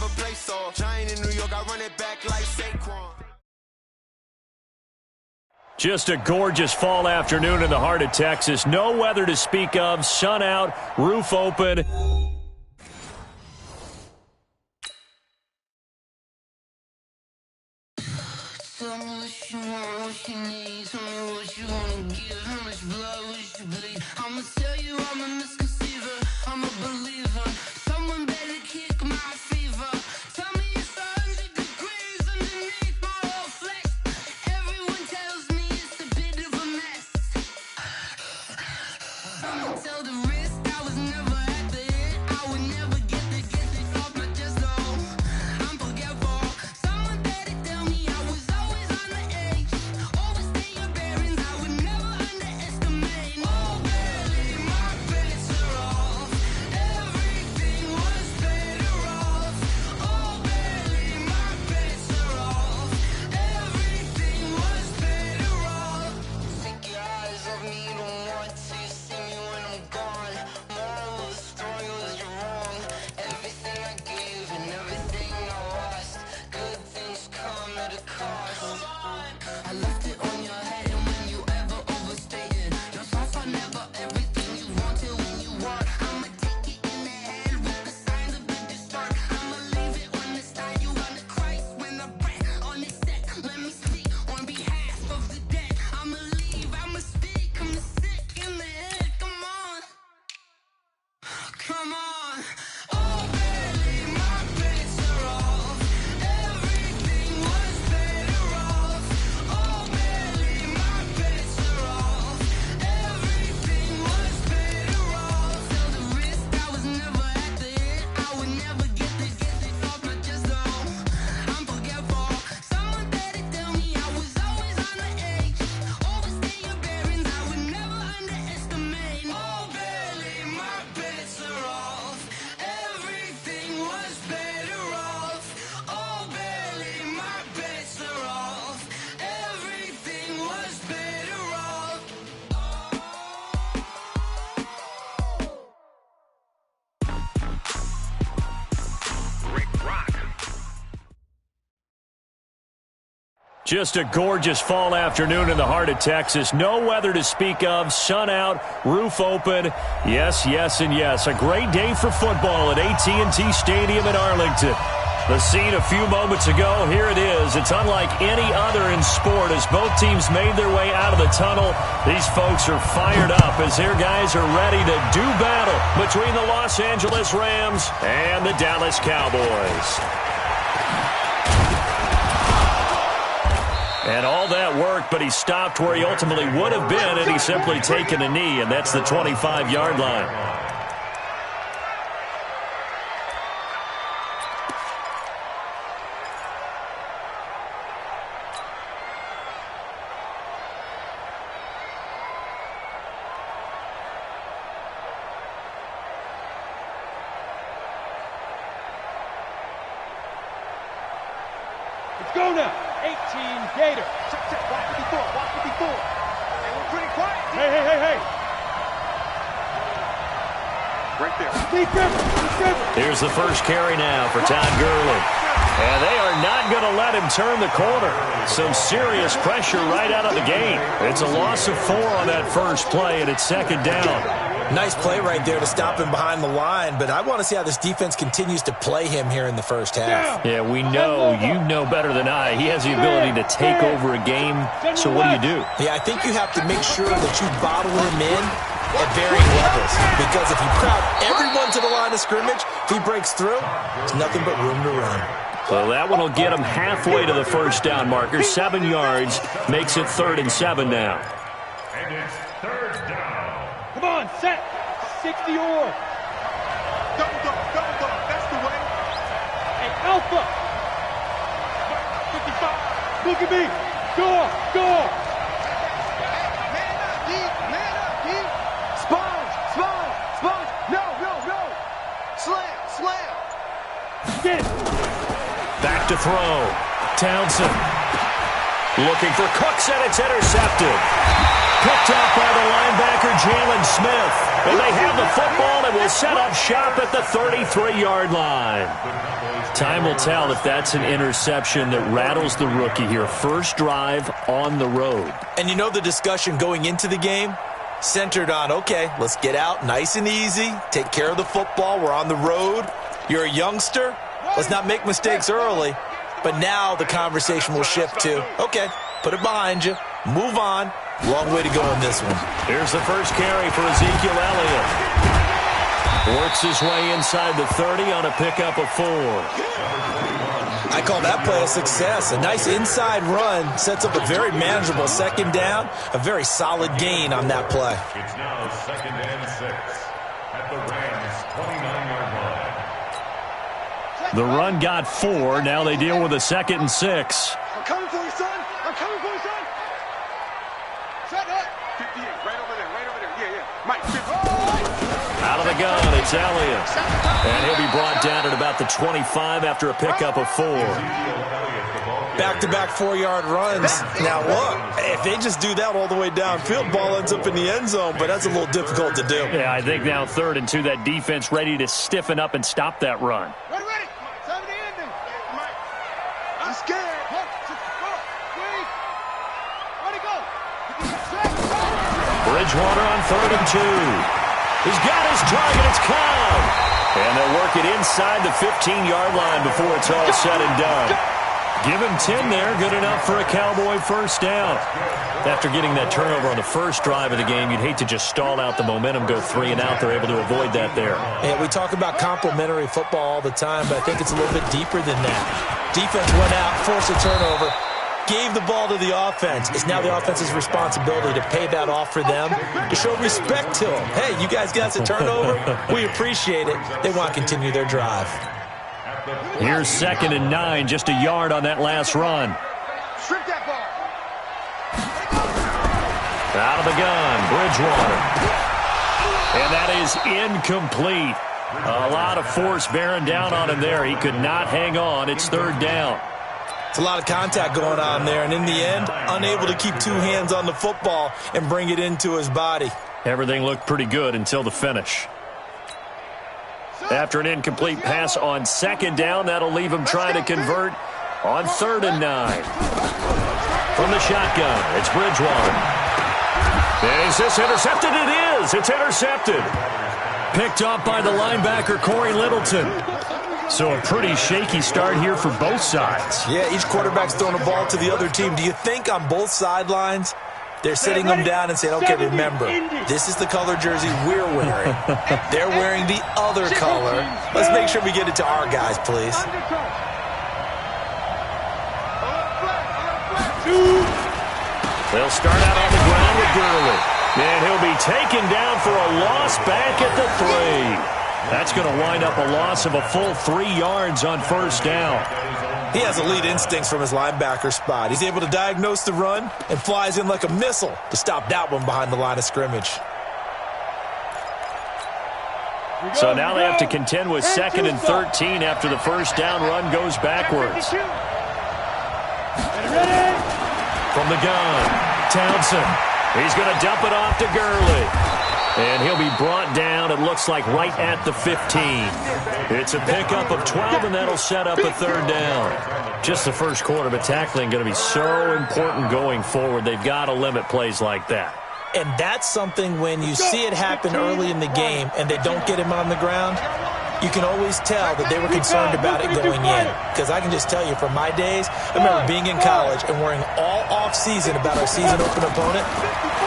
never play soft. Giant in New York, I run it back like Saquon. Just a gorgeous fall afternoon in the heart of Texas. No weather to speak of. Sun out, roof open. Tell me what you want, what you need. Tell me what you wanna give. How much blood would you bleed? I'ma tell you I'm a misconceiver. I'm a believer. Someone better kick my fever. Tell me it's 100 degrees underneath my whole flesh. Everyone tells me it's a bit of a mess. I'ma tell the risk I was never at the end. I would never get this off my chest though. I'm forgetful. Someone better tell me I was always on the edge. Overstay your bearings, I would never underestimate. Oh baby, my bets are off. Everything was better off. Oh baby, my bets are off. Everything was better off. Take your eyes off me, don't want to see me when I'm gone. Moral of the story was you're wrong. Everything I gave and everything I lost. Good things come at a cost. I left it on your head, and when you ever overstated, yourself are never everything you wanted when you want. I'ma take it in the head with the signs of the distort. I'ma leave it on the side. You on the Christ when the breath on the set. Let me speak on behalf of the dead. I'ma leave, I'ma speak. I'm sick in the head. Come on, come on. Oh baby, my bets are off. Everything was better off. Oh baby, my bets are off. Everything was better off. Tell the risk I was never at the end. I would never get this off my chest though. I'm forgetful. Someone better tell me I was always on the edge. Overstay your bearings, I would never underestimate. Oh baby, my bets are off. Everything was better off. Oh baby, my bets are off. Everything was better off. Just a gorgeous fall afternoon in the heart of Texas. No weather to speak of. Sun out, roof open. Yes, yes, and yes. A great day for football at AT&T Stadium in Arlington. The scene a few moments ago, here it is. It's unlike any other in sport as both teams made their way out of the tunnel. These folks are fired up as their guys are ready to do battle between the Los Angeles Rams and the Dallas Cowboys. And all that work, but he stopped where he ultimately would have been had he simply taken a knee, and that's the 25-yard line. Let's go now. 18 Gator. Check. Watch 54. They were pretty quiet. Hey. Right there. Defense. Here's the first carry now for Todd Gurley. And they are not going to let him turn the corner. Some serious pressure right out of the gate. It's a loss of 4 on that first play, and it's second down. Nice play right there to stop him behind the line, but I want to see how this defense continues to play him here in the first half. Yeah, we know, you know better than I, he has the ability to take over a game, so what do? Yeah, I think you have to make sure that you bottle him in at varying levels, because if you crowd everyone to the line of scrimmage, if he breaks through, there's nothing but room to run. Well, that one will get him halfway to the first down marker. 7 yards makes it 3rd and 7 now. And it's 3rd down. Come on, set. 60 or. Double dog. That's the way. Hey, Alpha. 55. Look at me. Go. Man up, D. Sponge. No. Slam. Get it. Back to throw. Townsend. Looking for Cooks, and it's intercepted. Picked up by the linebacker, Jalen Smith. And they have the football and will set up shop at the 33-yard line. Time will tell if that's an interception that rattles the rookie here. First drive on the road. And you know the discussion going into the game? Centered on, okay, let's get out nice and easy, take care of the football, we're on the road. You're a youngster, let's not make mistakes early. But now the conversation will shift to, okay, put it behind you, move on. Long way to go on this one. Here's the first carry for Ezekiel Elliott. Works his way inside the 30 on a pickup of 4. I call that play a success. A nice inside run sets up a very manageable second down. A very solid gain on that play. It's now 2nd and 6 at the Rams' 29-yard line. The run got 4. Now they deal with a 2nd and 6. I'm coming for you, son. I'm coming for you, son. Set up. 58, right over there, right over there. Yeah, yeah. Mike, 50. Out of the gun, it's Elliott. And he'll be brought down at about the 25 after a pickup of 4. Back-to-back 4-yard runs. Now, look, if they just do that all the way downfield, ball ends up in the end zone, but that's a little difficult to do. Yeah, I think now 3rd and 2, that defense ready to stiffen up and stop that run. Ready, ready. Time to end it. I'm scared. Wait. Ready, go. Bridgewater on 3rd and 2. He's got his target. It's Cobb. And they'll work it inside the 15-yard line before it's all said and done. Give him 10 there. Good enough for a Cowboy first down. After getting that turnover on the first drive of the game, you'd hate to just stall out the momentum, go 3 and out. They're able to avoid that there. And we talk about complementary football all the time, but I think it's a little bit deeper than that. Defense went out, forced a turnover, gave the ball to the offense. It's now the offense's responsibility to pay that off for them, to show respect to them. Hey, you guys got a turnover? We appreciate it. They want to continue their drive. Here's 2nd and 9, just a yard on that last run. Strip that ball. Out of the gun, Bridgewater. And that is incomplete. A lot of force bearing down on him there. He could not hang on. It's 3rd down. It's a lot of contact going on there, and in the end, unable to keep 2 hands on the football and bring it into his body. Everything looked pretty good until the finish. After an incomplete pass on 2nd down, that'll leave him trying to convert on 3rd and 9. From the shotgun, it's Bridgewater. And is this intercepted? It is. It's intercepted. Picked off by the linebacker, Corey Littleton. So a pretty shaky start here for both sides. Yeah, each quarterback's throwing a ball to the other team. Do you think on both sidelines they're sitting them down and saying, okay, remember, this is the color jersey we're wearing. They're wearing the other color. Let's make sure we get it to our guys, please. They'll start out on the ground with Gurley. And he'll be taken down for a loss back at the 3. That's going to wind up a loss of a full 3 yards on first down. He has elite instincts from his linebacker spot. He's able to diagnose the run and flies in like a missile to stop that one behind the line of scrimmage. So now they have to contend with 2nd and 13 after the first down run goes backwards. From the gun, Townsend. He's going to dump it off to Gurley. And he'll be brought down, it looks like, right at the 15. It's a pickup of 12, and that'll set up a 3rd down. Just the first quarter, but tackling going to be so important going forward. They've got to limit plays like that. And that's something when you see it happen early in the game and they don't get him on the ground, you can always tell that they were concerned about it going in. Because I can just tell you, from my days, I remember being in college and worrying all off-season about our season-open opponent,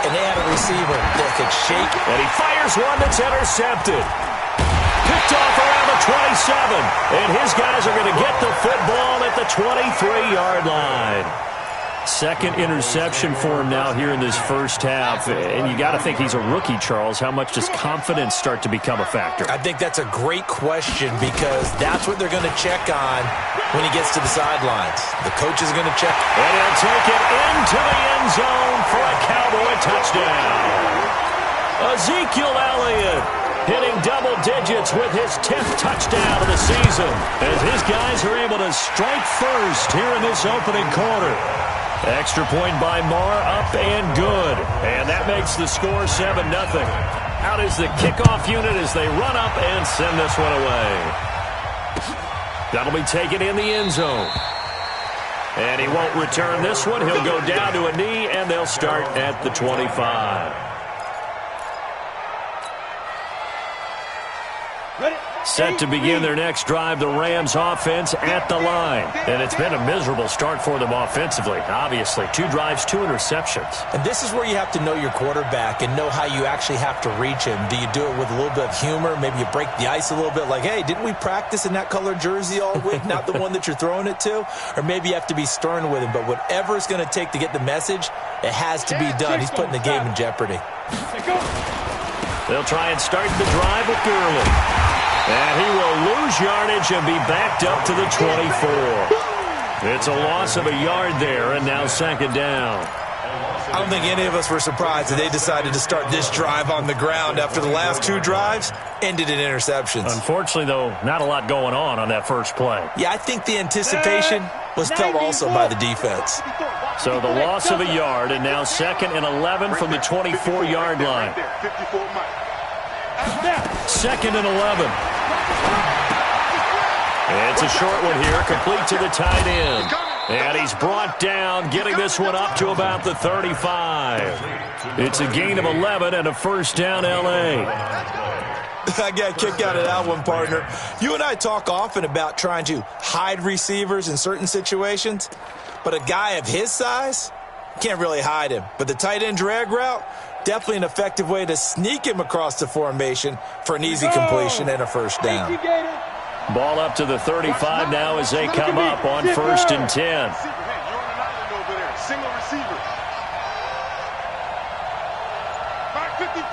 and they had a receiver that could shake. And he fires one that's intercepted. Picked off around the 27. And his guys are going to get the football at the 23-yard line. 2nd interception for him now here in this first half. And you got to think he's a rookie, Charles. How much does confidence start to become a factor? I think that's a great question, because that's what they're going to check on when he gets to the sidelines. The coach is going to check. And he'll take it into the end zone for a Cowboy touchdown. Ezekiel Elliott hitting double digits with his 10th touchdown of the season, as his guys are able to strike first here in this opening quarter. Extra point by Marr, up and good. And that makes the score 7-0. Out is the kickoff unit as they run up and send this one away. That'll be taken in the end zone. And he won't return this one. He'll go down to a knee, and they'll start at the 25. Set to begin their next drive, the Rams offense at the line. And it's been a miserable start for them offensively. Obviously, 2 drives, 2 interceptions. And this is where you have to know your quarterback and know how you actually have to reach him. Do you do it with a little bit of humor? Maybe you break the ice a little bit like, hey, didn't we practice in that color jersey all week, not the one that you're throwing it to? Or maybe you have to be stern with him. But whatever it's going to take to get the message, it has to be done. He's putting the game in jeopardy. They'll try and start the drive with Gurley. And he will lose yardage and be backed up to the 24. It's a loss of a yard there, and now second down. I don't think any of us were surprised that they decided to start this drive on the ground after the last 2 drives ended in interceptions. Unfortunately, though, not a lot going on that first play. Yeah, I think the anticipation was felt also by the defense. So the loss of a yard, and now 2nd and 11 from the 24-yard line. 2nd and 11. It's a short one here, complete to the tight end. And he's brought down, getting this one up to about the 35. It's a gain of 11 and a first down, L.A. I got a kick out of that one, partner. You and I talk often about trying to hide receivers in certain situations, but a guy of his size can't really hide him. But the tight end drag route, definitely an effective way to sneak him across the formation for an easy completion and a first down. Ball up to the 35 now as they come up on 1st and 10. Single receiver. Mark 55,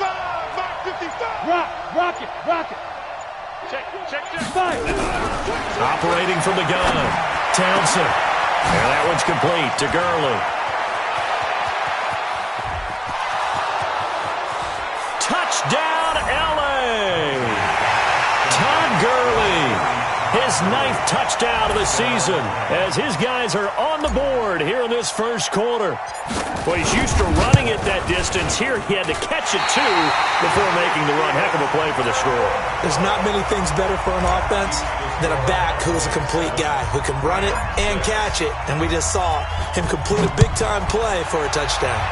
Mark 55. Rock it. Check. Operating from the gun, Townsend. And that one's complete to Gurley. Touchdown, L.A. Todd Gurley, his 9th touchdown of the season as his guys are on the board here in this first quarter. Well, he's used to running it that distance. Here he had to catch it, too, before making the run. Heck of a play for the score. There's not many things better for an offense than a back who is a complete guy who can run it and catch it. And we just saw him complete a big-time play for a touchdown.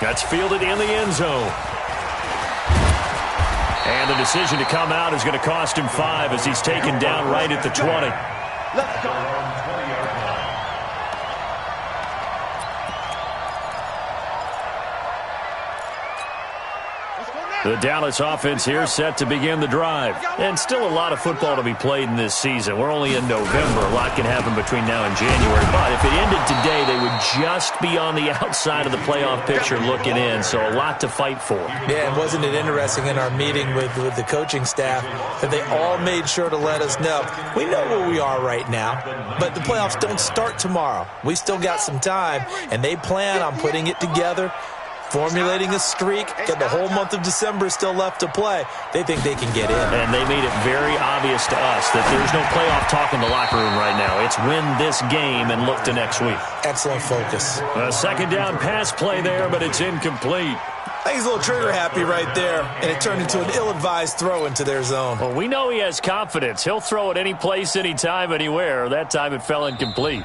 That's fielded in the end zone. And the decision to come out is going to cost him 5 as he's taken down right at the 20. Let's go. The Dallas offense here set to begin the drive. And still a lot of football to be played in this season. We're only in November. A lot can happen between now and January. But if it ended today, they would just be on the outside of the playoff picture looking in. So a lot to fight for. Yeah, and wasn't it interesting in our meeting with the coaching staff that they all made sure to let us know, we know where we are right now, but the playoffs don't start tomorrow. We still got some time, and they plan on putting it together, formulating a streak, got the whole month of December still left to play. They think they can get in. And they made it very obvious to us that there's no playoff talk in the locker room right now. It's win this game and look to next week. Excellent focus. A second down pass play there, but it's incomplete. I think he's a little trigger happy right there, and it turned into an ill-advised throw into their zone. Well, we know he has confidence. He'll throw it any place, anytime, anywhere. That time it fell incomplete.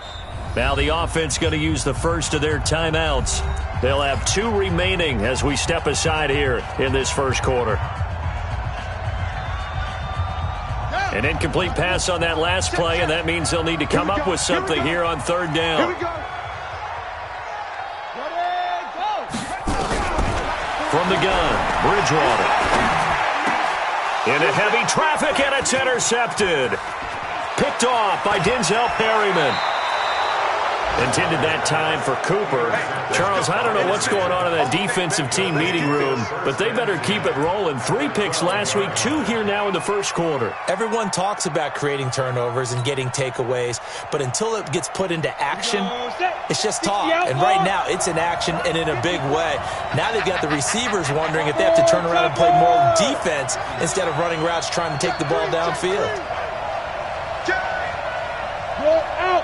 Now the offense going to use the first of their timeouts. They'll have 2 remaining as we step aside here in this first quarter. An incomplete pass on that last play, and that means they'll need to come up with something here on 3rd down. From the gun, Bridgewater. Into heavy traffic, and it's intercepted. Picked off by Denzel Perryman. Intended that time for Cooper. Charles, I don't know what's going on in that defensive team meeting room, but they better keep it rolling. 3 picks last week, 2 here now in the first quarter. Everyone talks about creating turnovers and getting takeaways, but until it gets put into action, it's just talk. And right now, it's in action and in a big way. Now they've got the receivers wondering if they have to turn around and play more defense instead of running routes trying to take the ball downfield. Roll out.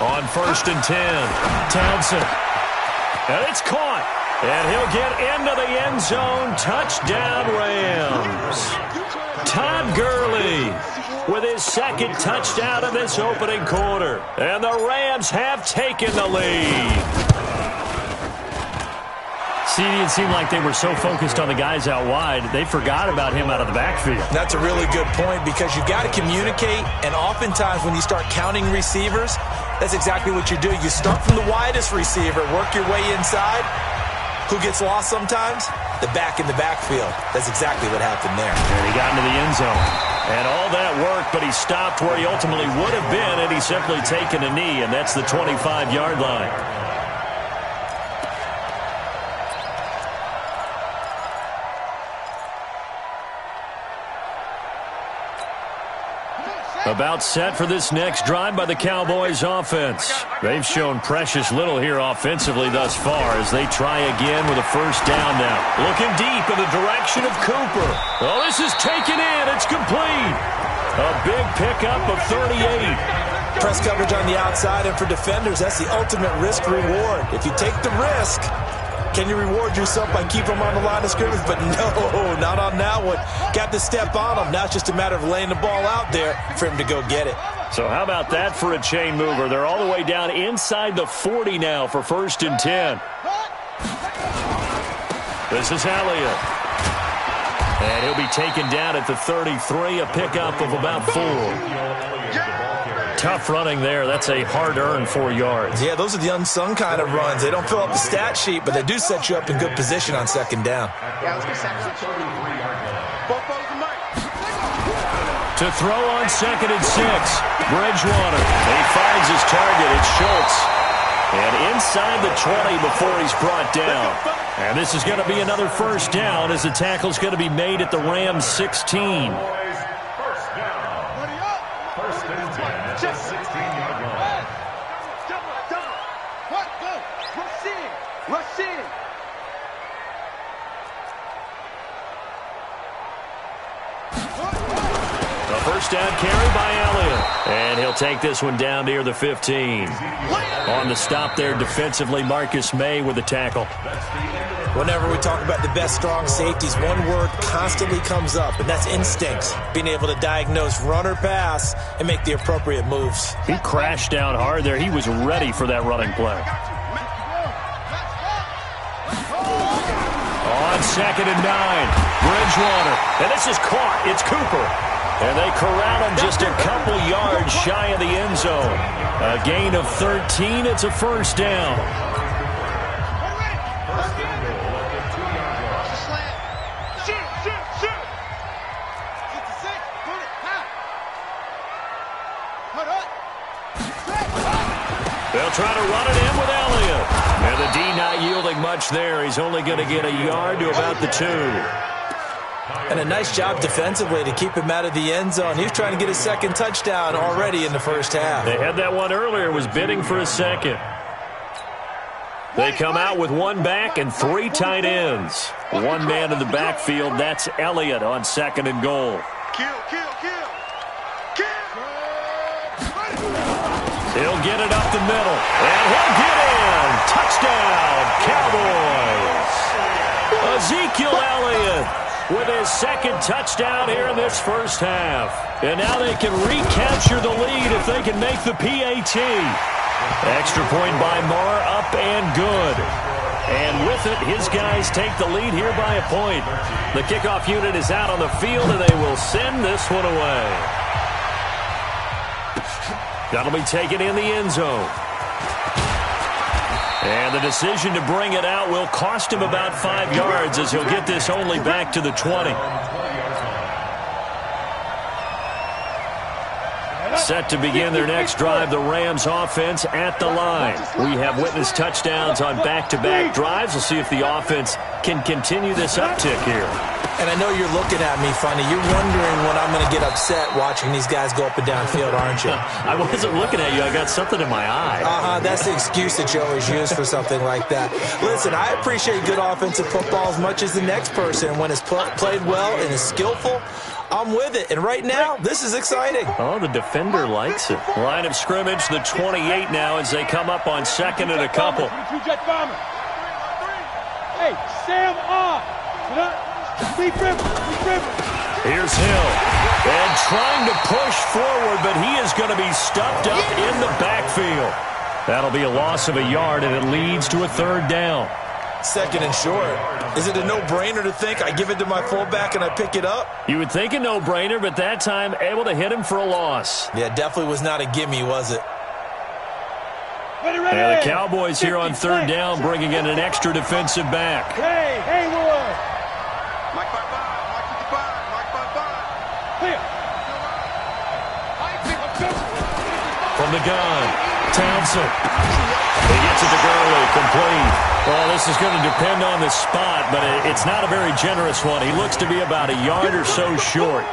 On 1st and 10, Townsend. And it's caught. And he'll get into the end zone. Touchdown, Rams. with his second touchdown of this opening quarter. And the Rams have taken the lead. See, it seemed like they were so focused on the guys out wide, they forgot about him out of the backfield. That's a really good point because you've got to communicate, and oftentimes when you start counting receivers, that's exactly what you do. You start from the widest receiver, work your way inside. Who gets lost sometimes? The back in the backfield. That's exactly what happened there. And he got into the end zone. And all that work, but he stopped where he ultimately would have been, and he's simply taken a knee, and that's the 25-yard line. About set for this next drive by the Cowboys offense. They've shown precious little here offensively thus far as they try again with a first down now. Looking deep in the direction of Cooper. Oh, this is taken in. It's complete. A big pickup of 38. Press coverage on the outside, and for defenders, that's the ultimate risk-reward. If you take the risk, can you reward yourself by keeping them on the line of scrimmage? But no, not on that one. Got to step on them. Now it's just a matter of laying the ball out there for him to go get it. So how about that for a chain mover? They're all the way down inside the 40 now for 1st and 10. This is Elliott. And he'll be taken down at the 33, a pickup of about 4. Tough running there. That's a hard-earned 4 yards. Yeah, those are the unsung kind of runs. They don't fill up the stat sheet, but they do set you up in good position on second down. To throw on 2nd and 6, Bridgewater. He finds his target. It's Schultz. And inside the 20 before he's brought down. And this is going to be another first down as the tackle's going to be made at the Rams 16. First down carry by Elliott. And he'll take this one down near the 15. On the stop there defensively, Marcus May with the tackle. Whenever we talk about the best strong safeties, one word constantly comes up, and that's instincts. Being able to diagnose run or pass and make the appropriate moves. He crashed down hard there. He was ready for that running play. On 2nd and 9, Bridgewater. And this is caught. It's Cooper. And they corral him just a couple yards shy of the end zone. A gain of 13. It's a first down. They'll try to run it in with Elliott. And the D not yielding much there. He's only going to get a yard to about the 2. And a nice job defensively to keep him out of the end zone. He was trying to get his second touchdown already in the first half. They had that one earlier, was bidding for a second. They come out with one back and 3 tight ends. One man in the backfield, that's Elliott on 2nd and goal. He'll get it up the middle, and he'll get in. Touchdown, Cowboys. Ezekiel Elliott with his second touchdown here in this first half. And now they can recapture the lead if they can make the PAT. Extra point by Marr, up and good. And with it, his guys take the lead here by a point. The kickoff unit is out on the field, and they will send this one away. That'll be taken in the end zone. And the decision to bring it out will cost him about 5 yards as he'll get this only back to the 20. Set to begin their next drive, the Rams offense at the line. We have witnessed touchdowns on back-to-back drives. We'll see if the offense can continue this uptick here. And I know you're looking at me funny. You're wondering when I'm going to get upset watching these guys go up and down field, aren't you? I wasn't looking at you. I got something in my eye. That's the excuse that you always use for something like that. Listen, I appreciate good offensive football as much as the next person. When it's played well and is skillful, I'm with it. And right now, this is exciting. Oh, the defender likes it. Line of scrimmage, the 28 now as they come up on 2nd and a couple. Hey, Sam off. Here's Hill. And trying to push forward, but he is going to be stuffed up in the backfield. That'll be a loss of a yard, and it leads to a third down. Second and short. Is it a no-brainer to think I give it to my fullback and I pick it up? You would think a no-brainer, but that time able to hit him for a loss. Yeah, definitely was not a gimme, was it? Ready, ready. And the Cowboys here on third down bringing in an extra defensive back. Hey, Hayward. Mike 5-5, Mike 55, Mike 5-5. Clear. From the gun, Townsend. He gets it to Gurley, complete. Well, this is going to depend on the spot, but it's not a very generous one. He looks to be about a yard or so short.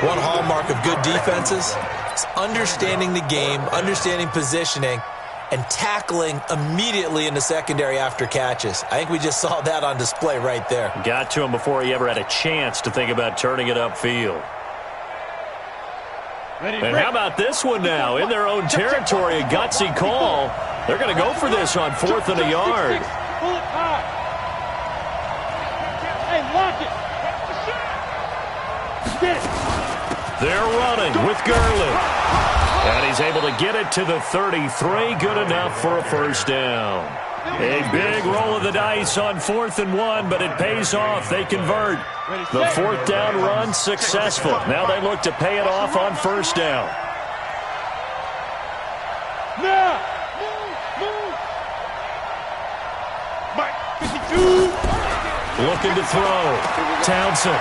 One hallmark of good defenses is understanding the game, understanding positioning, and tackling immediately in the secondary after catches. I think we just saw that on display right there. Got to him before he ever had a chance to think about turning it upfield. And how about this one now? In their own territory, a gutsy call. They're going to go for this on 4th and a yard. Pull it high. Hey, lock it. Get it. They're running with Gurley. And he's able to get it to the 33. Good enough for a first down. A big roll of the dice on 4th and 1, but it pays off. They convert. The 4th down run successful. Now they look to pay it off on first down. Now. Move. Mike 52. Looking to throw. Townsend.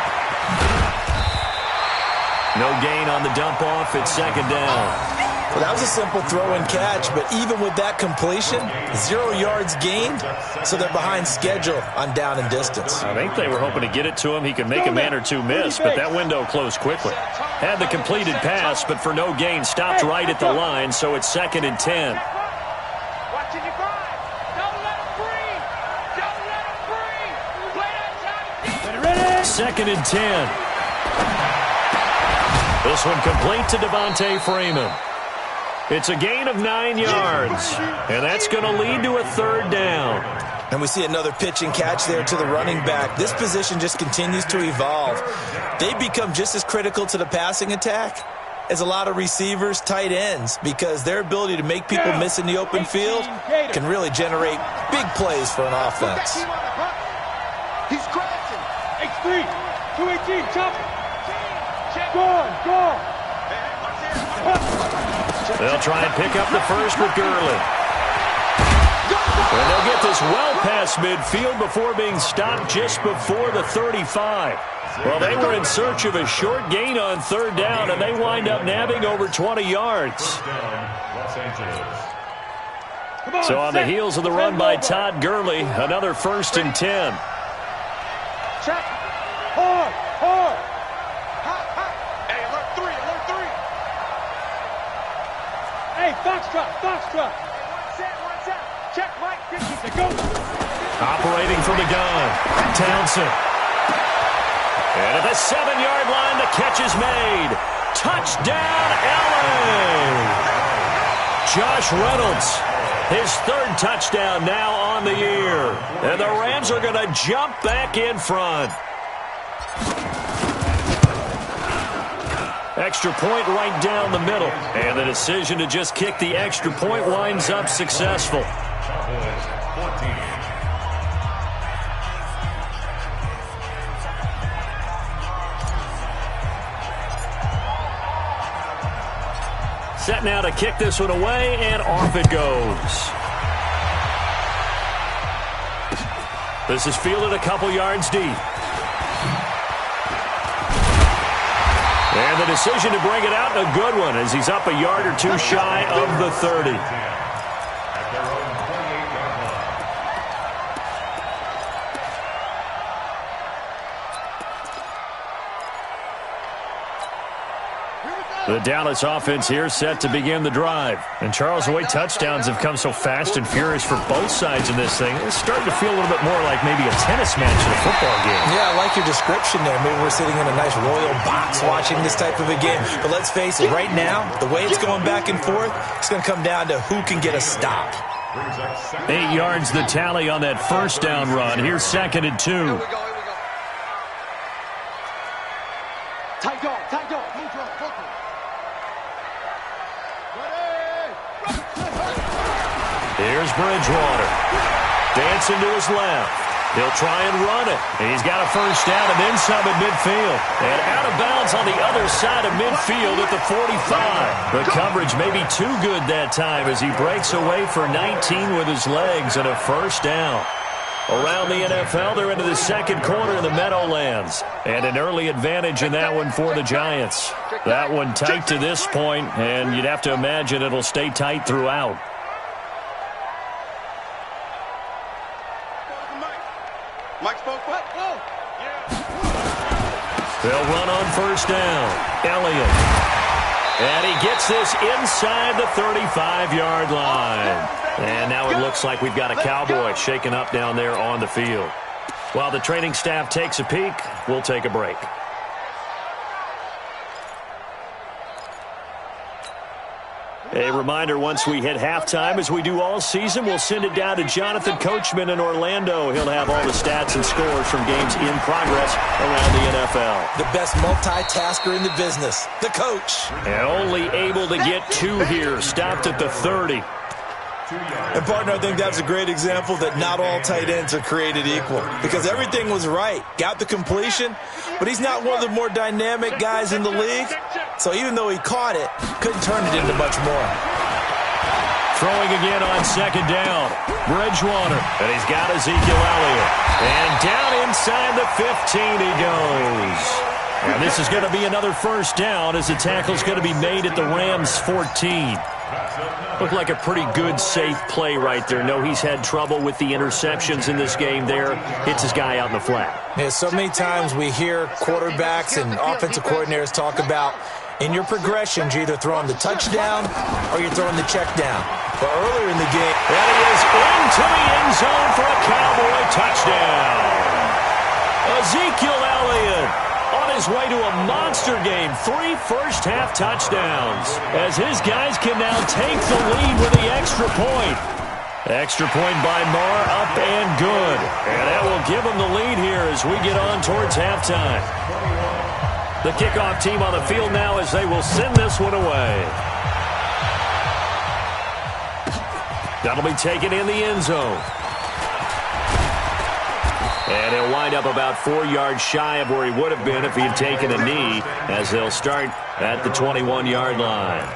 No gain on the dump off. It's second down. Well, that was a simple throw and catch, but even with that completion, 0 yards gained, so they're behind schedule on down and distance. I think they were hoping to get it to him. He could make a man or two miss, but that window closed quickly. Had the completed pass, but for no gain, stopped right at the line, so it's 2nd and 10. Watching your grind. Don't let him breathe. Don't let him breathe. Play that time. Ready. 2nd and 10. This one complete to Devontae Freeman. It's a gain of 9 yards, and that's going to lead to a third down. And we see another pitch and catch there to the running back. This position just continues to evolve. They become just as critical to the passing attack as a lot of receivers, tight ends, because their ability to make people miss in the open field can really generate big plays for an offense. He's crashing. X3. 218. Chop it. Gone. They'll try and pick up the first with Gurley. And they'll get this well past midfield before being stopped just before the 35. Well, they were in search of a short gain on third down, and they wind up nabbing over 20 yards. So on the heels of the run by Todd Gurley, another 1st and 10. Check. Hard. Hey, Foxtrot. One set. Check, Mike. Go. Operating from the gun, Townsend. And at the 7-yard line, the catch is made. Touchdown, LA! Josh Reynolds, his 3rd touchdown now on the year. And the Rams are going to jump back in front. Extra point right down the middle. And the decision to just kick the extra point winds up successful. Set now to kick this one away, and off it goes. This is fielded a couple yards deep. And the decision to bring it out, a good one, as he's up a yard or two shy of the 30. The Dallas offense here set to begin the drive. And Charles, the way touchdowns have come so fast and furious for both sides in this thing, it's starting to feel a little bit more like maybe a tennis match in a football game. Yeah, I like your description there. Maybe we're sitting in a nice royal box watching this type of a game. But let's face it, right now, the way it's going back and forth, it's going to come down to who can get a stop. 8 yards the tally on that first down run. Here's 2nd and 2. Tight dog, tight dog. Move, dog, focus. Here's Bridgewater. Dancing to his left. He'll try and run it. He's got a first down and then some at midfield. And out of bounds on the other side of midfield at the 45. The coverage may be too good that time as he breaks away for 19 with his legs and a first down. Around the NFL, they're into the second quarter in the Meadowlands. And an early advantage in that one for the Giants. That one tight to this point, and you'd have to imagine it'll stay tight throughout. They'll run on first down. Elliott. And he gets this inside the 35-yard line. And now it looks like we've got a Cowboy shaken up down there on the field. While the training staff takes a peek, we'll take a break. A reminder, once we hit halftime, as we do all season, we'll send it down to Jonathan Coachman in Orlando. He'll have all the stats and scores from games in progress around the NFL. The best multitasker in the business, the coach. And only able to get two here, stopped at the 30. And, partner, I think that's a great example that not all tight ends are created equal. Because everything was right. Got the completion, but he's not one of the more dynamic guys in the league. So even though he caught it, couldn't turn it into much more. Throwing again on second down. Bridgewater. And he's got Ezekiel Elliott. And down inside the 15 he goes. And this is going to be another first down as the tackle's going to be made at the Rams' 14. Looked like a pretty good, safe play right there. No, he's had trouble with the interceptions in this game there. Hits his guy out in the flat. Yeah, so many times we hear quarterbacks and offensive coordinators talk about in your progressions, you're either throwing the touchdown or you're throwing the check down. But earlier in the game, and he is into the end zone for a Cowboy touchdown. Ezekiel Elliott on his way to a monster game. 3 first-half touchdowns as his guys can now take the lead with the extra point. Extra point by Marr, up and good. And that will give them the lead here as we get on towards halftime. The kickoff team on the field now as they will send this one away. That'll be taken in the end zone. And he'll wind up about 4 yards shy of where he would have been if he had taken a knee, as they'll start at the 21-yard line.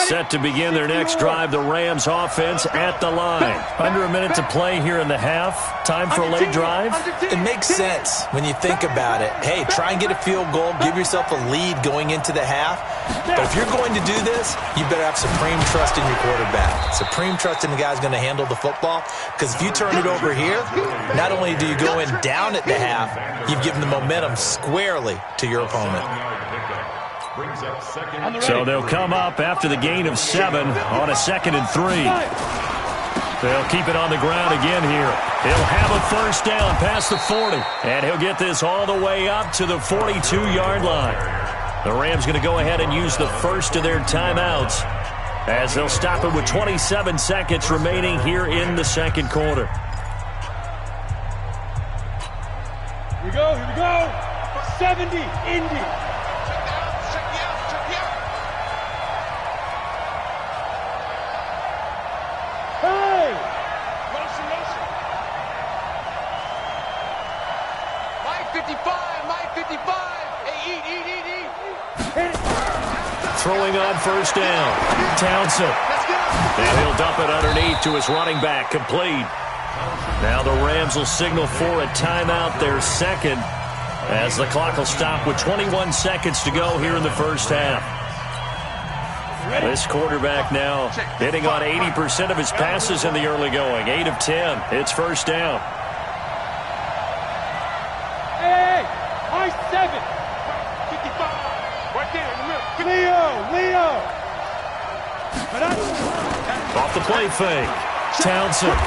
Set to begin their next drive, the Rams offense at the line. Under a minute to play here in the half. Time for a late drive. It makes sense when you think about it. Hey, try and get a field goal, give yourself a lead going into the half. But if you're going to do this, you better have supreme trust in your quarterback. Supreme trust in the guy's going to handle the football. Because if you turn it over here, not only do you go in down at the half, you've given the momentum squarely to your opponent. So they'll come up after the gain of 7 on a 2nd and 3. They'll keep it on the ground again here. He'll have a first down past the 40. And he'll get this all the way up to the 42-yard line. The Rams going to go ahead and use the first of their timeouts as they'll stop it with 27 seconds remaining here in the second quarter. Here we go, here we go. 70, Indy. Hey! Mike 55, Mike 55. Hey, eat. Throwing on first down. Townsend. And he'll dump it underneath to his running back. Complete. Now the Rams will signal for a timeout, their second, as the clock will stop with 21 seconds to go here in the first half. This quarterback now hitting on 80% of his passes in the early going. 8 of 10. It's first down. Hey! I-7. 55. Right there in the middle. Leo! Off the play fake. Townsend.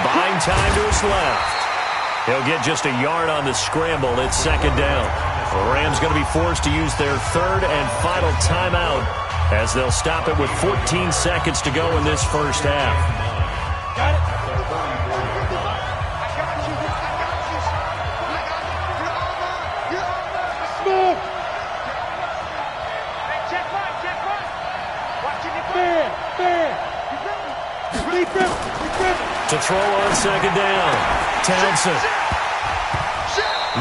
Buying time to his left. He'll get just a yard on the scramble. It's second down. The Rams going to be forced to use their third and final timeout as they'll stop it with 14 seconds to go in this first half. Got it. throw on second down. Townsend.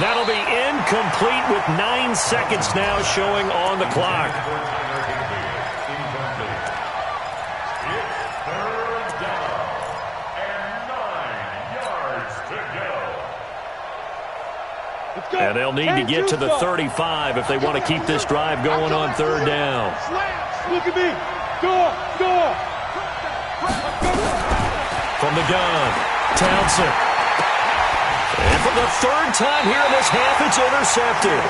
That'll be incomplete with 9 seconds now showing on the clock. And they'll need to get to the 35 if they want to keep this drive going on third down. Look at me. Go. From the gun, Townsend. And for the third time here in this half, it's intercepted.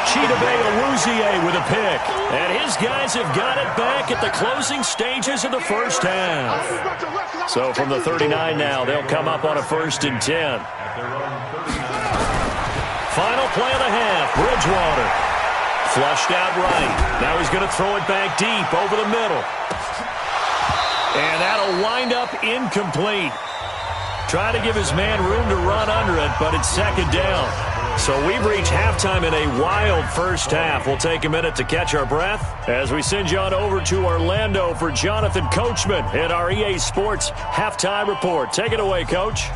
Chidobe Awuzie with a pick. And his guys have got it back at the closing stages of the first half. So from the 39 now, they'll come up on a 1st and 10. Final play of the half, Bridgewater. Flushed out right. Now he's going to throw it back deep over the middle. And that'll wind up incomplete. Trying to give his man room to run under it, but it's second down. So we've reached halftime in a wild first half. We'll take a minute to catch our breath as we send you on over to Orlando for Jonathan Coachman in our EA Sports Halftime Report. Take it away, Coach.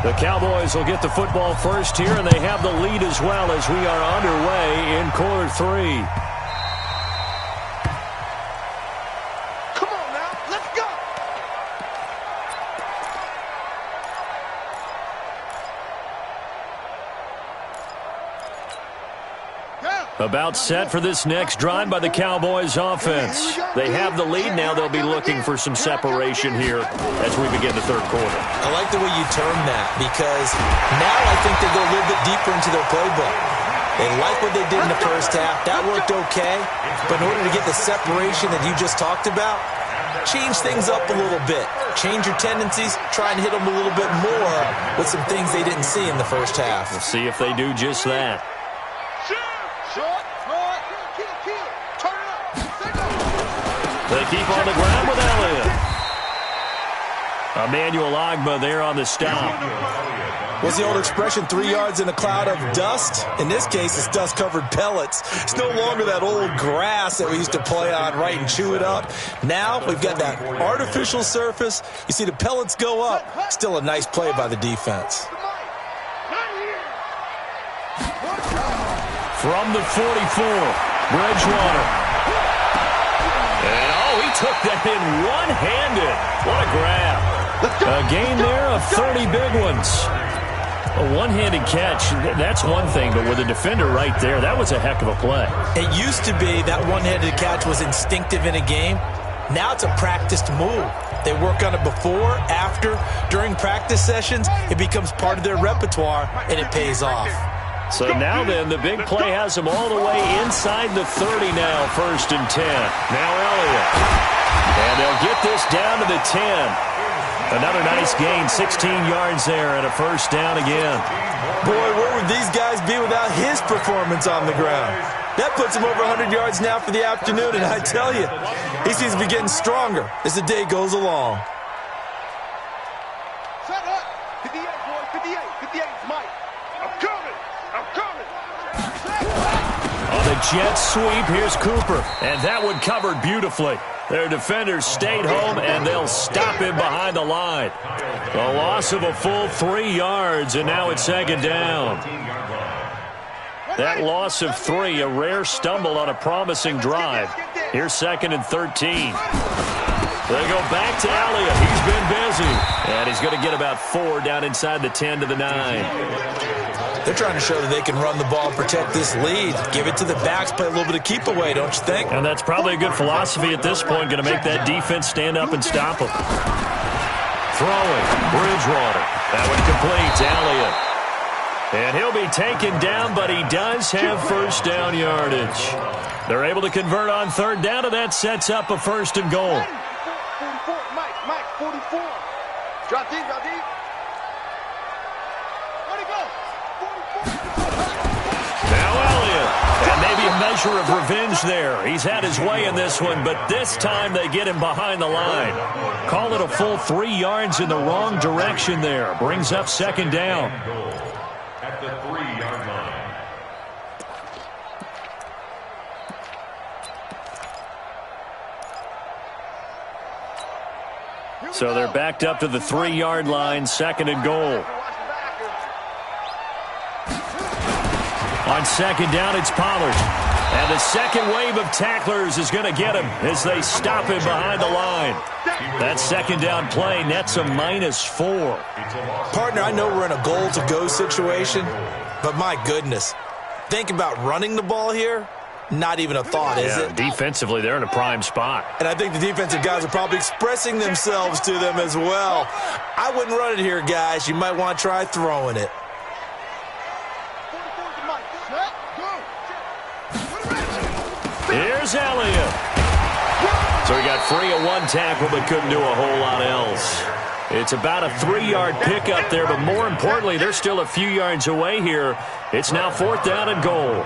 The Cowboys will get the football first here, and they have the lead as well as we are underway in quarter 3. Come on now, let's go. About set for this next drive by the Cowboys offense. They have the lead now. They'll be looking for some separation here as we begin the third quarter. I like the way you term that because now I think they go a little bit deeper into their playbook. They like what they did in the first half. That worked okay. But in order to get the separation that you just talked about, change things up a little bit. Change your tendencies. Try and hit them a little bit more with some things they didn't see in the first half. We'll see if they do just that. They keep on the ground with Elliott. Emmanuel Ogbah there on the stop. What's the old expression, 3 yards in a cloud of dust? In this case, it's dust-covered pellets. It's no longer that old grass that we used to play on, right, and chew it up. Now we've got that artificial surface. You see the pellets go up. Still a nice play by the defense. From the 44, Bridgewater. And, he took that in one-handed. What a grab. A gain there of 30 big ones. A one-handed catch, that's one thing, but with a defender right there, that was a heck of a play. It used to be that one-handed catch was instinctive in a game. Now it's a practiced move. They work on it before, after, during practice sessions. It becomes part of their repertoire, and it pays off. So now then, the big play has them all the way inside the 30 now, 1st and 10. Now Elliott. And they'll get this down to the 10. Another nice gain, 16 yards there, and a 1st down again. Boy, where would these guys be without his performance on the ground? That puts him over 100 yards now for the afternoon, and I tell you, he seems to be getting stronger as the day goes along. Shut up. 58, boy. 58. 58, Mike. I'm coming. On the jet sweep, here's Cooper. And that one covered beautifully. Their defenders stayed home, and they'll stop him behind the line. A loss of a full 3 yards, and now it's 2nd down. That loss of 3, a rare stumble on a promising drive. Here's 2nd and 13. They go back to Elliott. He's been busy. And he's going to get about 4 down inside the 10 to the 9. They're trying to show that they can run the ball, protect this lead. Give it to the backs, play a little bit of keep away, don't you think? And that's probably a good philosophy at this point, going to make that defense stand up and stop them. Throwing, Bridgewater. That one completes, Elliott. And he'll be taken down, but he does have 1st down yardage. They're able to convert on 3rd down, and that sets up a 1st and goal. 44, Mike, 44. Drop deep. A measure of revenge there. He's had his way in this one, but this time they get him behind the line. Call it a full 3 yards in the wrong direction there. Brings up 2nd down. At the 3-yard line. So they're backed up to the 3-yard line, 2nd and goal. On 2nd down, it's Pollard. And the second wave of tacklers is going to get him as they stop him behind the line. That 2nd down play nets a -4. Partner, I know we're in a goal-to-go situation, but my goodness. Think about running the ball here. Not even a thought, is it? Defensively, they're in a prime spot. And I think the defensive guys are probably expressing themselves to them as well. I wouldn't run it here, guys. You might want to try throwing it. Here's Elliott. So he got free of one tackle but couldn't do a whole lot else. It's about a 3-yard pickup there, but more importantly, they're still a few yards away here. It's now 4th down and goal.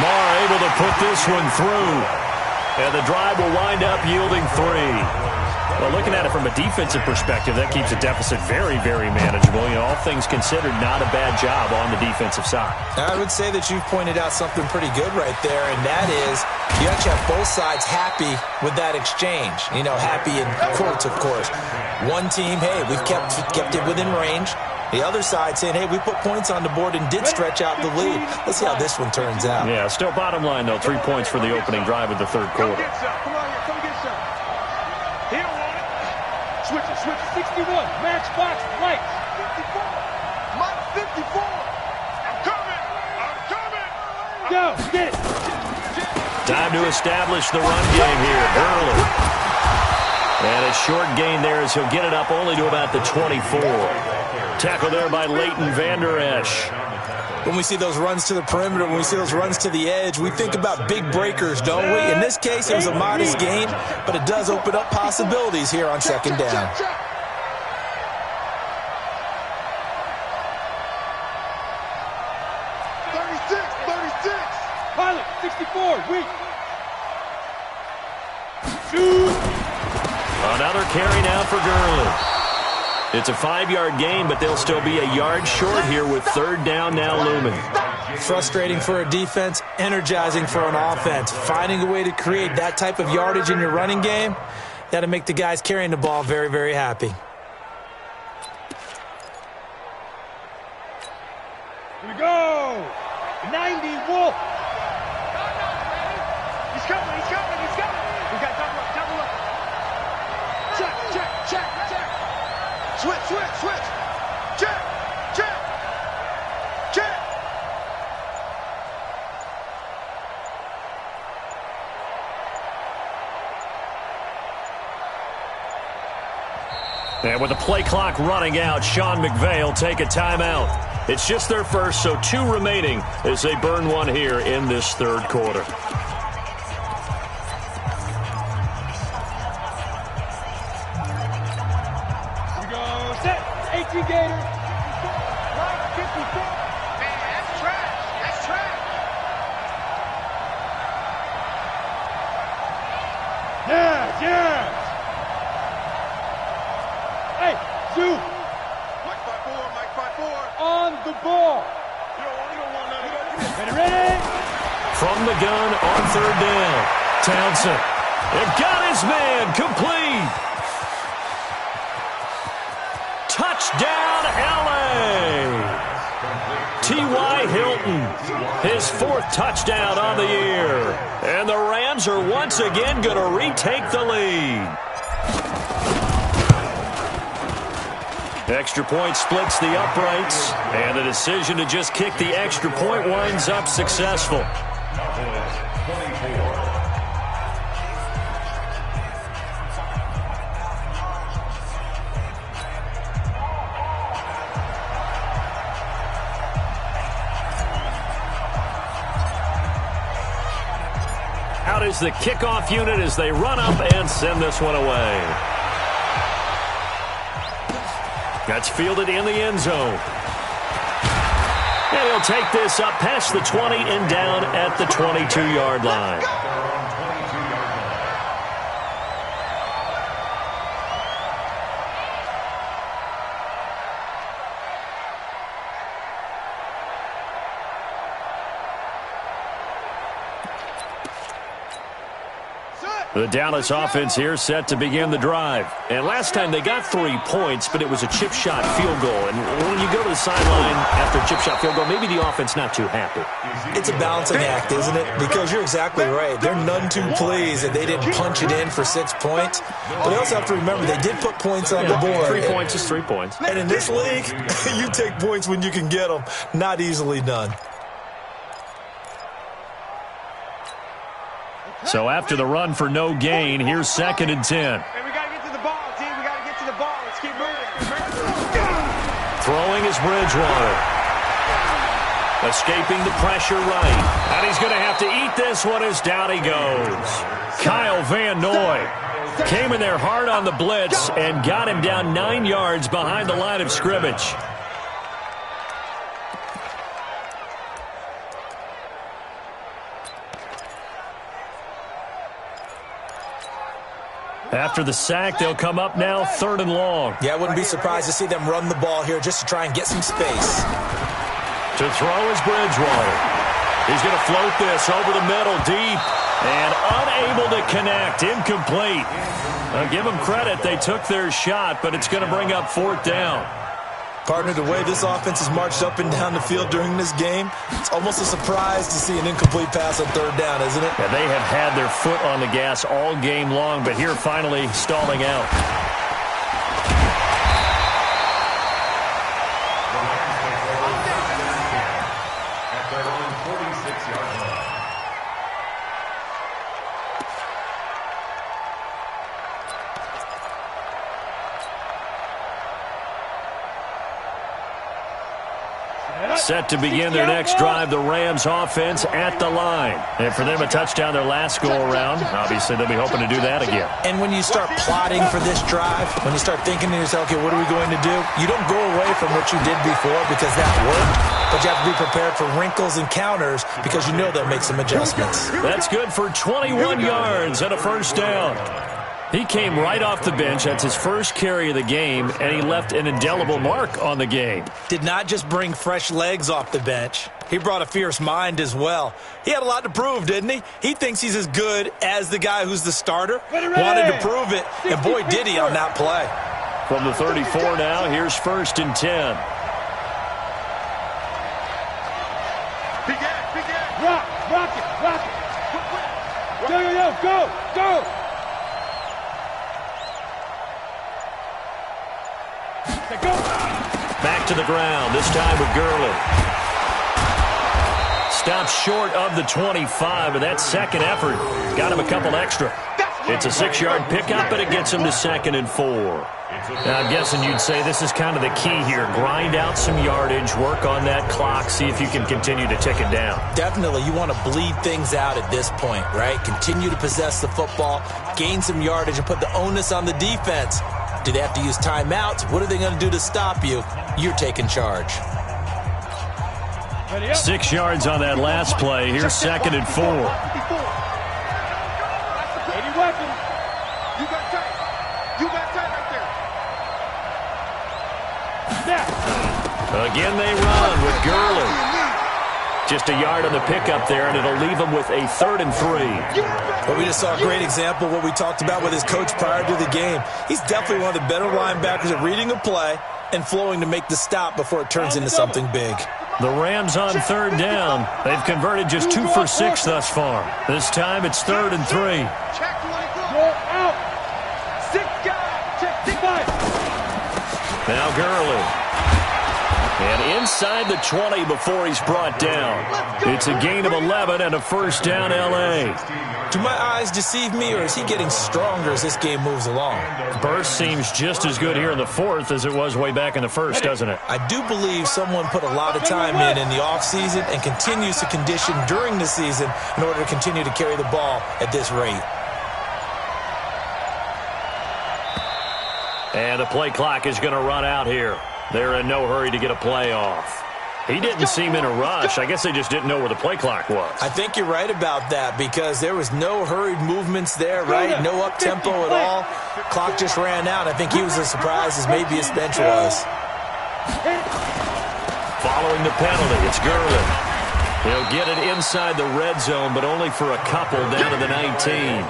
Marr able to put this one through. And the drive will wind up yielding 3. Well, looking at it from a defensive perspective, that keeps a deficit very, very manageable. You know, all things considered, not a bad job on the defensive side. I would say that you've pointed out something pretty good right there, and that is you actually have both sides happy with that exchange. You know, happy in quotes, of course. One team, hey, we've kept it within range. The other side saying, hey, we put points on the board and did stretch out the lead. Let's see how this one turns out. Yeah, still bottom line, though, 3 points for the opening drive of the 3rd quarter. Come on here, come get some. He don't want it. Switch it, 61. Matchbox, lights. 54. Mike, 54. I'm coming. Go, get it. Time to establish the run game here. Gurley. And a short gain there as he'll get it up only to about the 24. Tackle there by Leighton Vander Esch. When we see those runs to the perimeter, when we see those runs to the edge, we think about big breakers, don't we? In this case, it was a modest gain, but it does open up possibilities here on 2nd down. 36. Pilot, 64, weak. Shoot. Another carry now for Gurley. It's a 5-yard gain, but they'll still be a yard short here with 3rd down now looming. Frustrating for a defense, energizing for an offense. Finding a way to create that type of yardage in your running game, that'll make the guys carrying the ball very, very happy. Here we go. 90, Wolf. He's coming. We got double up. Check. Switch. Check. And with the play clock running out, Sean McVay will take a timeout. It's just their first, so 2 remaining as they burn one here in this 3rd quarter. Gator. Yes. Hey, Zoo. Mike 5-4. On the ball. Ready? From the gun on 3rd down. Townsend. It got his man complete. Touchdown, L.A. T.Y. Hilton, his 4th touchdown on the year. And the Rams are once again going to retake the lead. Extra point splits the uprights, and the decision to just kick the extra point winds up successful. Out is the kickoff unit as they run up and send this one away. That's fielded in the end zone. And he'll take this up past the 20 and down at the 22-yard line. The Dallas offense here set to begin the drive. And last time they got 3 points, but it was a chip shot field goal. And when you go to the sideline after a chip shot field goal, maybe the offense not too happy. It's a balancing act, isn't it? Because you're exactly right. They're none too pleased that they didn't punch it in for 6 points. But they also have to remember they did put points on the board. 3 points is 3 points. And in this league, you take points when you can get them. Not easily done. So after the run for no gain, here's 2nd and 10. Hey, we got to get to the ball, team. We got to get to the ball. Let's keep moving. Throwing is Bridgewater. Escaping the pressure right. And he's going to have to eat this one as down he goes. Kyle Van Noy came in there hard on the blitz and got him down 9 yards behind the line of scrimmage. After the sack, they'll come up now 3rd and long. Yeah, I wouldn't be surprised to see them run the ball here just to try and get some space. To throw is Bridgewater. He's going to float this over the middle deep and unable to connect. Incomplete. Give them credit. They took their shot, but it's going to bring up 4th down. Partner, the way this offense has marched up and down the field during this game, it's almost a surprise to see an incomplete pass on 3rd down, isn't it? Yeah, they have had their foot on the gas all game long, but here finally stalling out. At their own 46-yard line. Set to begin their next drive, the Rams offense at the line. And for them, a touchdown their last go-around. Obviously, they'll be hoping to do that again. And when you start plotting for this drive, when you start thinking to yourself, okay, what are we going to do? You don't go away from what you did before because that worked, but you have to be prepared for wrinkles and counters because you know they'll make some adjustments. That's good for 21 yards and a 1st down. He came right off the bench. That's his first carry of the game, and he left an indelible mark on the game. Did not just bring fresh legs off the bench. He brought a fierce mind as well. He had a lot to prove, didn't he? He thinks he's as good as the guy who's the starter. Wanted to prove it, and boy, did he on that play. From the 34 now, here's 1st and 10. Rock it. Go. Back to the ground, this time with Gurley. Stops short of the 25, but that second effort got him a couple extra. It's a 6-yard pickup, but it gets him to 2nd and 4. Now, I'm guessing you'd say this is kind of the key here. Grind out some yardage, work on that clock, see if you can continue to tick it down. Definitely, you want to bleed things out at this point, right? Continue to possess the football, gain some yardage, and put the onus on the defense. Do they have to use timeouts? What are they going to do to stop you? You're taking charge. 6 yards on that last play. Here's 2nd and 4. Again they run with Gurley. Just a yard on the pickup there, and it'll leave him with a 3rd and 3. But we just saw a great example of what we talked about with his coach prior to the game. He's definitely one of the better linebackers at reading a play and flowing to make the stop before it turns into something big. The Rams on 3rd down. They've converted just 2 for 6 thus far. This time it's 3rd and 3. Now Gurley. And inside the 20 before he's brought down. It's a gain of 11 and a 1st down L.A. Do my eyes deceive me, or is he getting stronger as this game moves along? Burst seems just as good here in the 4th as it was way back in the 1st, doesn't it? I do believe someone put a lot of time in the offseason and continues to condition during the season in order to continue to carry the ball at this rate. And the play clock is going to run out here. They're in no hurry to get a play off. He didn't seem in a rush. I guess they just didn't know where the play clock was. I think you're right about that because there was no hurried movements there, right? No up-tempo at all. Clock just ran out. I think he was as surprised as maybe his bench was. Following the penalty, it's Gurley. He'll get it inside the red zone, but only for a couple down to the 19.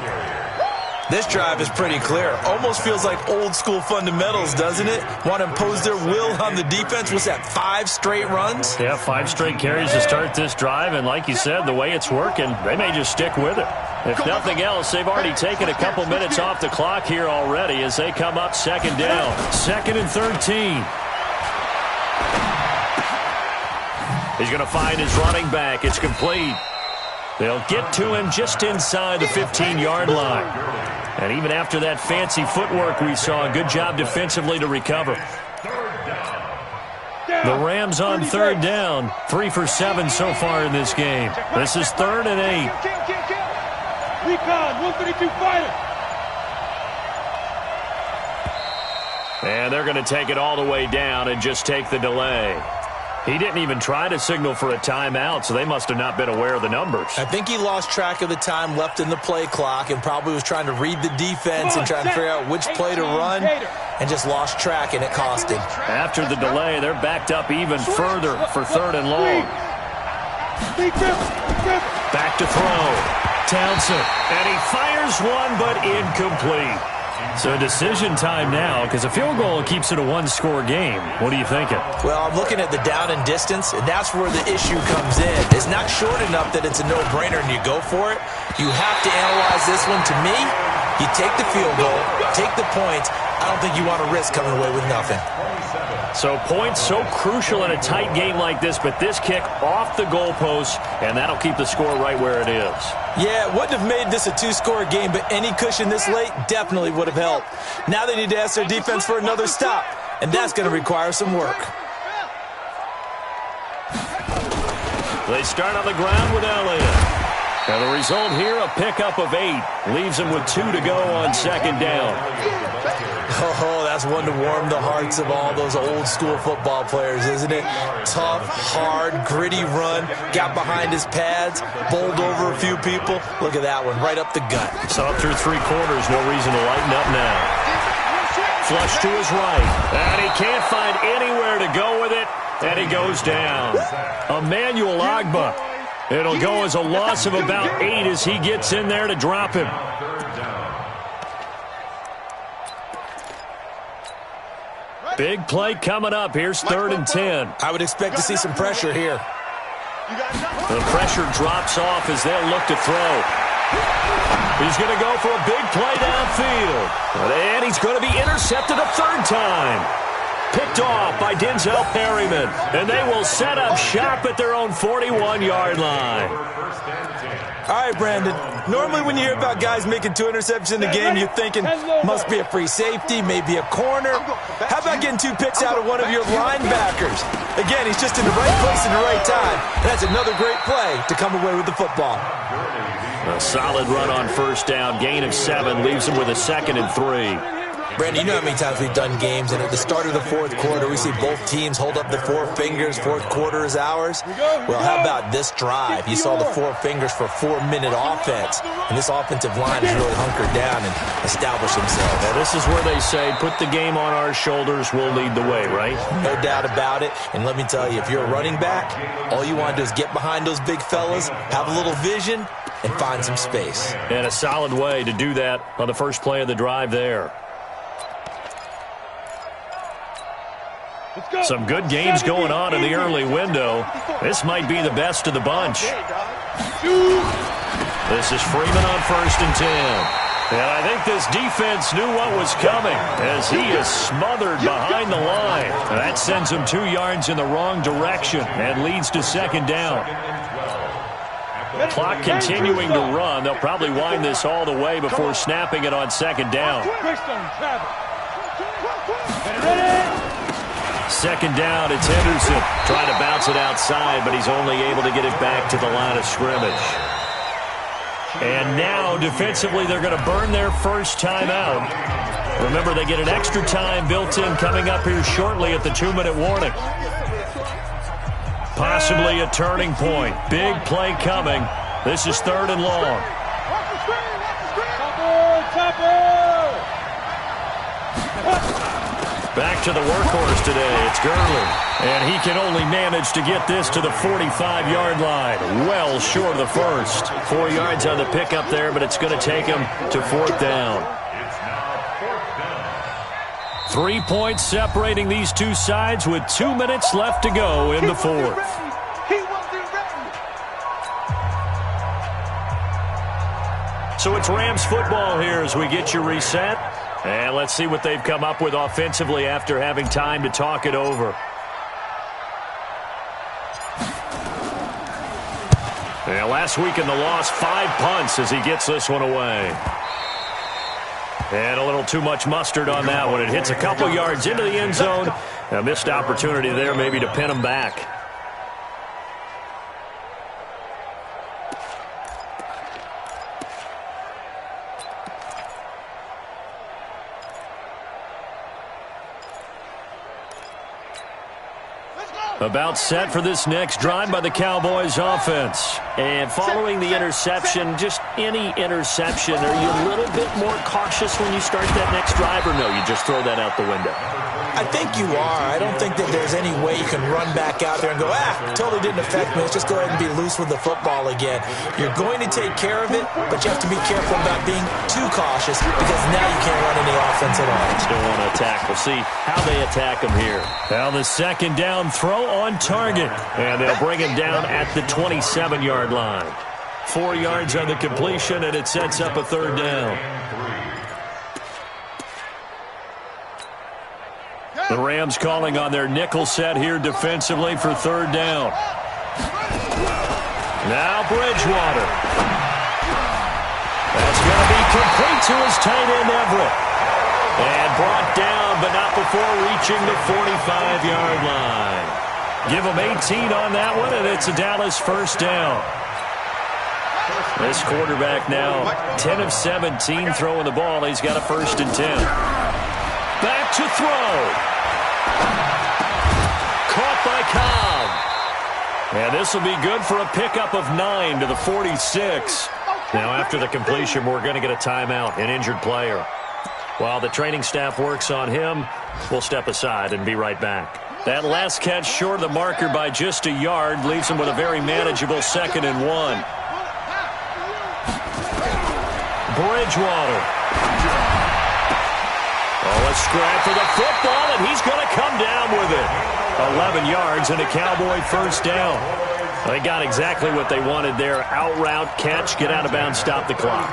This drive is pretty clear. Almost feels like old school fundamentals, doesn't it? Want to impose their will on the defense. What's that, 5 straight runs? Yeah, 5 straight carries to start this drive, and like you said, the way it's working, they may just stick with it. If nothing else, they've already taken a couple minutes off the clock here already as they come up second down. 2nd and 13. He's going to find his running back. It's complete. They'll get to him just inside the 15-yard line. And even after that fancy footwork we saw, a good job defensively to recover. The Rams on 3rd down. 3 for 7 so far in this game. This is 3rd and 8. Recon, 132 fighter. And they're going to take it all the way down and just take the delay. He didn't even try to signal for a timeout, so they must have not been aware of the numbers. I think he lost track of the time left in the play clock and probably was trying to read the defense and trying to figure out which play to run and just lost track, and it cost him. After the delay, they're backed up even further for 3rd and long. Back to throw. Townsend. And he fires one, but incomplete. So decision time now, because a field goal keeps it a 1-score game. What are you thinking? Well, I'm looking at the down and distance, and that's where the issue comes in. It's not short enough that it's a no-brainer and you go for it. You have to analyze this one. To me, you take the field goal, take the points. I don't think you want to risk coming away with nothing. So points so crucial in a tight game like this, but this kick off the goalpost, and that'll keep the score right where it is. Yeah, it wouldn't have made this a 2-score game, but any cushion this late definitely would have helped. Now they need to ask their defense for another stop, and that's going to require some work. They start on the ground with Elliott. And the result here, a pickup of 8. Leaves them with 2 to go on 2nd down. Oh, that's one to warm the hearts of all those old-school football players, isn't it? Tough, hard, gritty run. Got behind his pads, bowled over a few people. Look at that one, right up the gut. Saw through 3 quarters, no reason to lighten up now. Flush to his right. And he can't find anywhere to go with it. And he goes down. Emmanuel Ogbah. It'll go as a loss of about 8 as he gets in there to drop him. Big play coming up. Here's 3rd and 10. I would expect to see some pressure here. The pressure drops off as they'll look to throw. He's going to go for a big play downfield. And he's going to be intercepted a 3rd time. Picked off by Denzel Perryman. And they will set up shop at their own 41-yard line. All right, Brandon. Normally when you hear about guys making 2 interceptions in a game, you're thinking must be a free safety, maybe a corner. How about getting 2 picks out of one of your linebackers? Again, he's just in the right place at the right time. That's another great play to come away with the football. A solid run on 1st down. Gain of 7 leaves him with a 2nd and 3. Brandon, you know how many times we've done games, and at the start of the 4th quarter, we see both teams hold up the 4 fingers, 4th quarter is ours. Well, how about this drive? You saw the 4 fingers for 4-minute offense, and this offensive line has really hunkered down and established themselves. Well, this is where they say, put the game on our shoulders, we'll lead the way, right? No doubt about it, and let me tell you, if you're a running back, all you want to do is get behind those big fellas, have a little vision, and find some space. And a solid way to do that on the first play of the drive there. Some good games going on in the early window. This might be the best of the bunch. This is Freeman on 1st and 10. And I think this defense knew what was coming as he is smothered behind the line. That sends him 2 yards in the wrong direction and leads to 2nd down. Clock continuing to run. They'll probably wind this all the way before snapping it on 2nd down. 2nd down, it's Henderson. Trying to bounce it outside, but he's only able to get it back to the line of scrimmage. And now, defensively, they're going to burn their first timeout. Remember, they get an extra time built in coming up here shortly at the 2-minute warning. Possibly a turning point. Big play coming. This is 3rd and long. Back to the workhorse today. It's Gurley. And he can only manage to get this to the 45-yard line. Well short of the first. 4 yards on the pickup there, but it's going to take him to 4th down. It's now 4th down. 3 points separating these two sides with 2 minutes left to go in the 4th. He wasn't ready. So it's Rams football here as we get you reset. And let's see what they've come up with offensively after having time to talk it over. Yeah, last week in the loss, 5 punts as he gets this one away. And a little too much mustard on that one. It hits a couple yards into the end zone. A missed opportunity there maybe to pin him back. About set for this next drive by the Cowboys offense. And following the interception, just any interception, are you a little bit more cautious when you start that next drive, or no, you just throw that out the window? I think you are. I don't think that there's any way you can run back out there and go, totally didn't affect me. Let's just go ahead and be loose with the football again. You're going to take care of it, but you have to be careful about being too cautious because now you can't run any offense at all. Still want to attack. We'll see how they attack him here. Now the second down throw on target, and they'll bring him down at the 27-yard line. 4 yards on the completion, and it sets up a 3rd down. The Rams calling on their nickel set here defensively for 3rd down. Now Bridgewater. That's going to be complete to his tight end Everett. And brought down, but not before reaching the 45-yard line. Give him 18 on that one, and it's a Dallas 1st down. This quarterback now 10 of 17 throwing the ball. He's got a 1st and 10. Back to throw. Caught by Cobb. And this will be good for a pickup of 9 to the 46. Now after the completion, we're going to get a timeout, an injured player. While the training staff works on him, we'll step aside and be right back. That last catch short of the marker by just a yard leaves him with a very manageable 2nd and 1. Bridgewater. A scrap for the football, and he's going to come down with it. 11 yards and a Cowboy 1st down. They got exactly what they wanted there. Out route, catch, get out of bounds, stop the clock.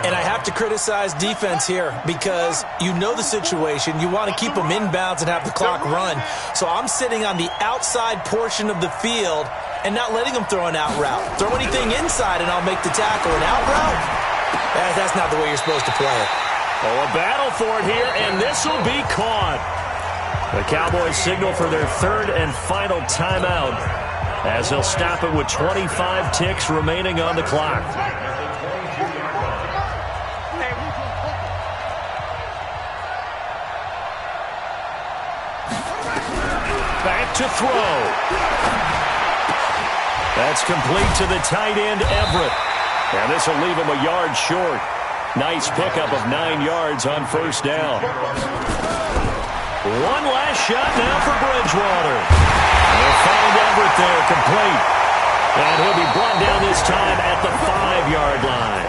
And I have to criticize defense here because you know the situation. You want to keep them inbounds and have the clock run. So I'm sitting on the outside portion of the field and not letting them throw an out route. Throw anything inside and I'll make the tackle. An out route? That's not the way you're supposed to play it. Oh, a battle for it here, and this will be caught. The Cowboys signal for their 3rd and final timeout as they'll stop it with 25 ticks remaining on the clock. Back to throw. That's complete to the tight end, Everett. And this will leave him a yard short. Nice pickup of 9 yards on 1st down. One last shot now for Bridgewater. They'll find Everett there, complete. And he'll be brought down this time at the 5-yard line.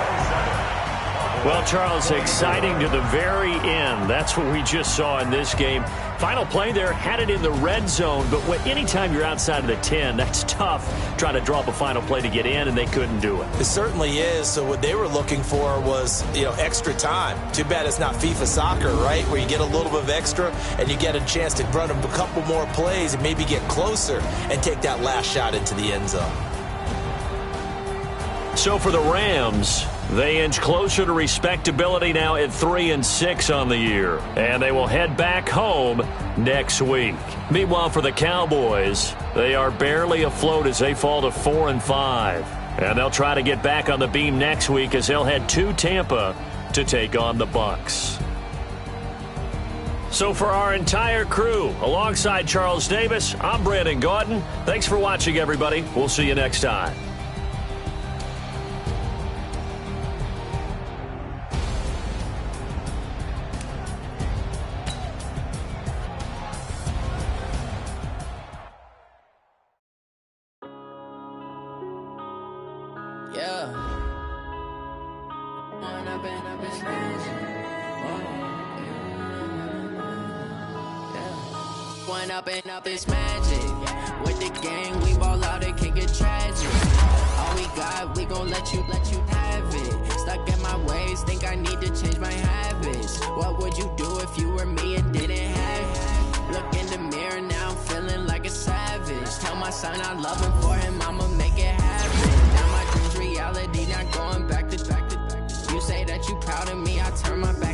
Well, Charles, exciting to the very end. That's what we just saw in this game. Final play there, had it in the red zone, but anytime you're outside of the 10, that's tough trying to draw up a final play to get in, and they couldn't do it. It certainly is. So what they were looking for was, extra time. Too bad it's not FIFA soccer, right, where you get a little bit of extra and you get a chance to run a couple more plays and maybe get closer and take that last shot into the end zone. So for the Rams, they inch closer to respectability now at 3-6 on the year. And they will head back home next week. Meanwhile, for the Cowboys, they are barely afloat as they fall to 4-5. And they'll try to get back on the beam next week as they'll head to Tampa to take on the Bucs. So for our entire crew, alongside Charles Davis, I'm Brandon Gaudin. Thanks for watching, everybody. We'll see you next time. Yeah. One up and up is magic. Yeah. One up and up is magic. With the gang, we ball out, it can get tragic. All we got, we gon' let you have it. Stuck in my ways, think I need to change my habits. What would you do if you were me and didn't have it? Look in the mirror now, I'm feeling like a savage. Tell my son I love him, for him I'ma make it happen. Now my dreams reality, not going back to. You say that you proud of me, I turn my back.